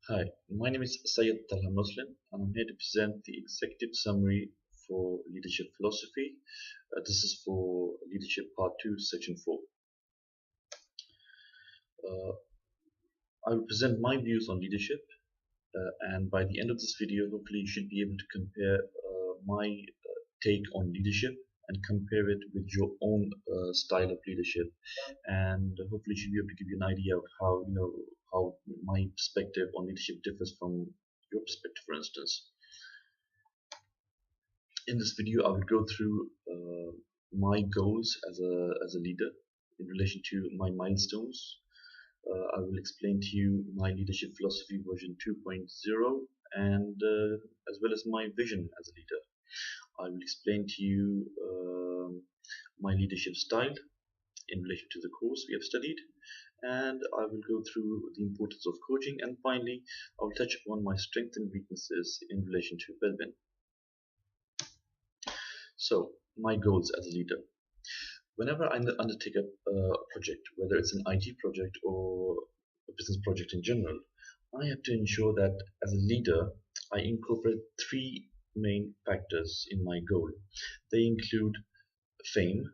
Hi, my name is Syed Talha Muslim, and I'm here to present the executive summary for leadership philosophy. This is for leadership part 2, section 4. Uh, I will present my views on leadership, and by the end of this video, hopefully, you should be able to compare my take on leadership and compare it with your own style of leadership, and hopefully, should be able to give you an idea of how my perspective on leadership differs from your perspective, for instance. In this video, I will go through my goals as a leader in relation to my milestones. I will explain to you my leadership philosophy version 2.0 and as well as my vision as a leader. I will explain to you my leadership style in relation to the course we have studied, and I will go through the importance of coaching, and finally I will touch upon my strengths and weaknesses in relation to well-being. So, my goals as a leader. Whenever I undertake a project, whether it's an IT project or a business project in general, I have to ensure that as a leader, I incorporate three main factors in my goal. They include fame,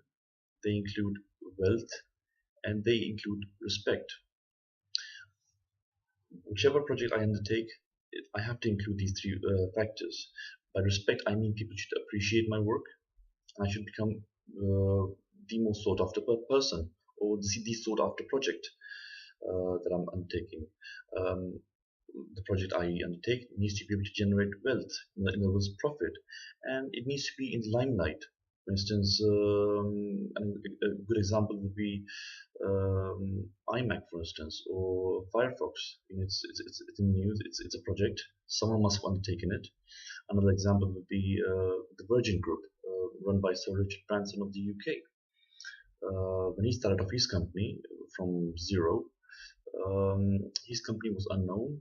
they include wealth, and they include respect. Whichever project I undertake, I have to include these three factors. By respect, I mean people should appreciate my work. I should become the most sought after person, or the sought after project that I'm undertaking. Um, the project I undertake needs to be able to generate wealth, in other words, profit, and it needs to be in the limelight. For instance, and a good example would be iMac, for instance, or Firefox. It's in the news. It's a project. Someone must have undertaken it. Another example would be the Virgin Group, run by Sir Richard Branson of the UK. When he started off his company from zero, his company was unknown.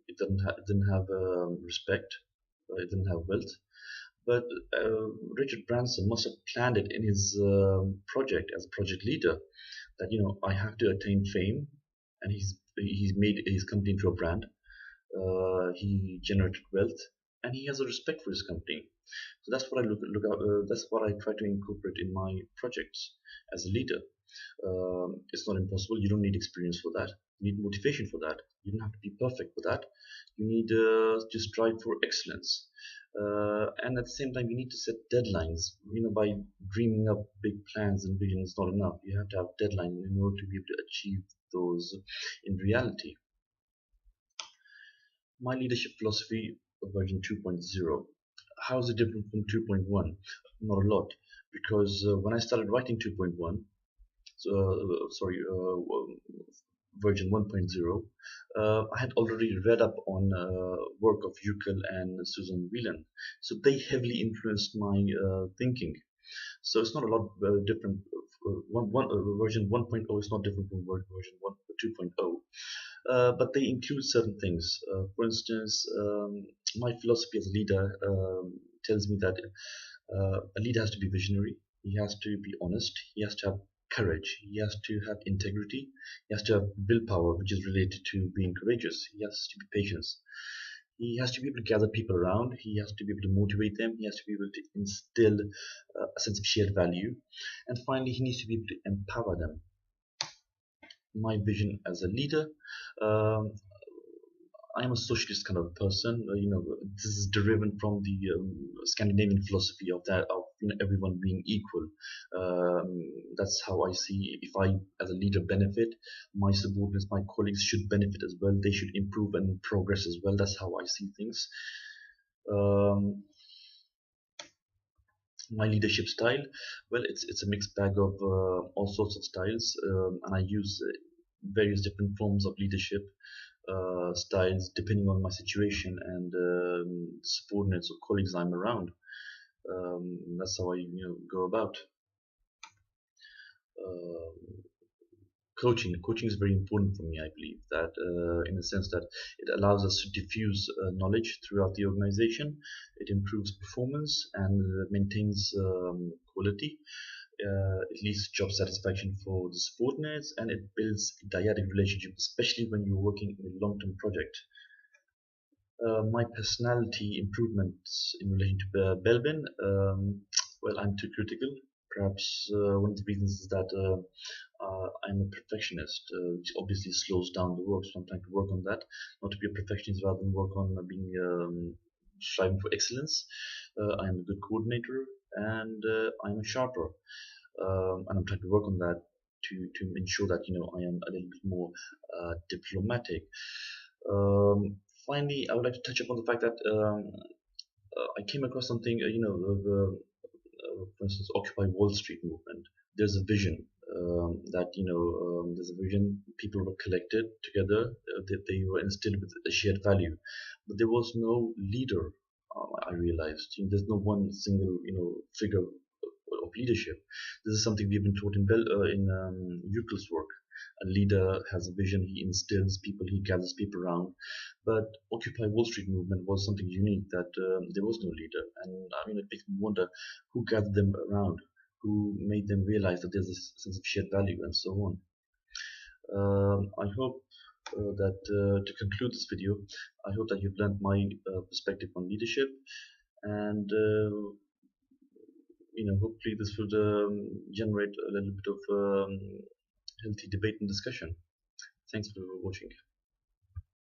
It didn't have respect. It didn't have wealth. But Richard Branson must have planned it in his project as a project leader. That I have to attain fame, and he's made his company into a brand. He generated wealth, and he has a respect for his company. So that's what I look at. That's what I try to incorporate in my projects as a leader. It's not impossible. You don't need experience for that. You need motivation for that. You don't have to be perfect for that. You need to strive for excellence. And at the same time, you need to set deadlines. By dreaming up big plans and visions is not enough. You have to have deadlines in order to be able to achieve those in reality. My leadership philosophy version 2.0. How is it different from 2.1? Not a lot, because when I started writing 2.1, version 1.0, I had already read up on work of Yukel and Susan Whelan, so they heavily influenced my thinking. So it's not a lot different. Version 1.0 is not different from version 2.0. But they include certain things. For instance, my philosophy as a leader tells me that a leader has to be visionary, he has to be honest, he has to have courage, he has to have integrity, he has to have willpower, which is related to being courageous, he has to be patient. He has to be able to gather people around, he has to be able to motivate them, he has to be able to instill a sense of shared value, and finally, he needs to be able to empower them. My vision as a leader. I'm a socialist kind of person. This is derived from the Scandinavian philosophy of that of everyone being equal. That's how I see. If I, as a leader, benefit, my subordinates, my colleagues should benefit as well. They should improve and progress as well. That's how I see things. My leadership style, well, it's a mixed bag of all sorts of styles, and I use various different forms of leadership styles depending on my situation and subordinates or colleagues I'm around. That's how I go about. Coaching is very important for me. I believe that in the sense that it allows us to diffuse knowledge throughout the organization. It improves performance and maintains quality. It leads to job satisfaction for the subordinates, and it builds a dyadic relationship, especially when you're working in a long-term project. My personality improvements in relation to Belbin, well, I'm too critical. Perhaps one of the reasons is that I'm a perfectionist, which obviously slows down the work. So I'm trying to work on that, not to be a perfectionist rather than work on being striving for excellence. I'm a good coordinator, and I'm a sharper, and I'm trying to work on that to ensure that I am a little bit more diplomatic. Finally, I would like to touch upon the fact that I came across something, for instance, Occupy Wall Street movement. There's a vision that there's a vision. People were collected together. They were instilled with a shared value, but there was no leader. I realized there's no one single figure of leadership. This is something we've been taught in Yukel's work. A leader has a vision, he instills people, he gathers people around. But Occupy Wall Street movement was something unique that there was no leader. And I mean, it makes me wonder who gathered them around, who made them realize that there's a sense of shared value and so on. I hope that to conclude this video, I hope that you've learned my perspective on leadership, and hopefully this would generate a little bit of healthy debate and discussion. Thanks for watching.